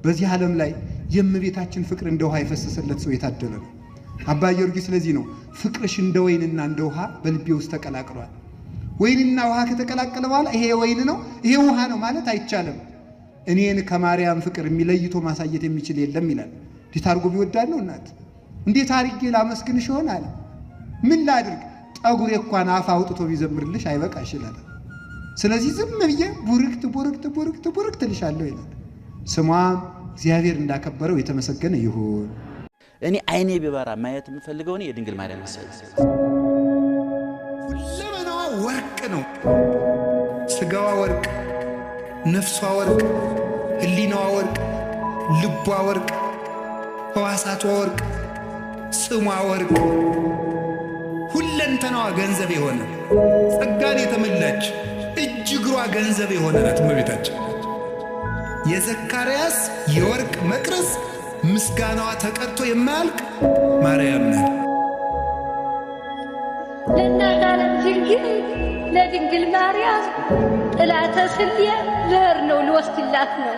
በዚህ ዓለም ላይ የእመቤታችን ፍቅር እንደ ውሃ የፈሰሰለት ሰው የታደለ ነው። አባ ጊዮርጊስ ስለዚህ ነው ፍቅርሽ እንደ ወይንና እንደ ውሃ በልቤ ውስጥ ተቀላቅሏል። ወይንና ውሃ ከተቀላቀለ በኋላ ይሄ ወይን ነው ይሄ ውሃ ነው ማለት አይቻልም። እኔን ከማርያም ፍቅር የሚለይቶ ማሳየት የሚችል የለም ይላል። እንዴት አድርጎ ቢወዳድ ነው እናት! እንዴት አድርጌ ላመስግንሽ ይሆናል? ምን ላድርግ? ጠጉሬ እንኳን አፍ አውጥቶ ቢዘምርልሽ አይበቃሽ ይላል። ስለዚህ ዝም ብዬ ቡርክት ቡርክት ቡርክት ቡርክት ልሻለሁ ይላል። ስሟም እግዚአብሔር እንዳከበረው የተመሰገነ ይሁን። እኔ አይኔ ቢበራ ማየት የምፈልገው ነው የድንግል ማርያም ምሳሌ። ሁለመናዋ ወርቅ ነው። ስጋዋ ወርቅ፣ ነፍሷ ወርቅ፣ ህሊናዋ ወርቅ፣ ልቧ ወርቅ፣ ሕዋሳቷ ወርቅ፣ ስሟ ወርቅ፣ ሁለንተናዋ ገንዘብ የሆነ ጸጋን የተመላች እጅ እግሯ ገንዘብ የሆነ ናት እመቤታችን። የዘካርያስ የወርቅ መቅረዝ ምስጋናዋ ተቀርቶ የማያልቅ ማርያም ናት። ለእናት ዓለም ድንግል ለድንግል ማርያም ጥላተ ስልየ ዘር ነው ልወስድላት ነው።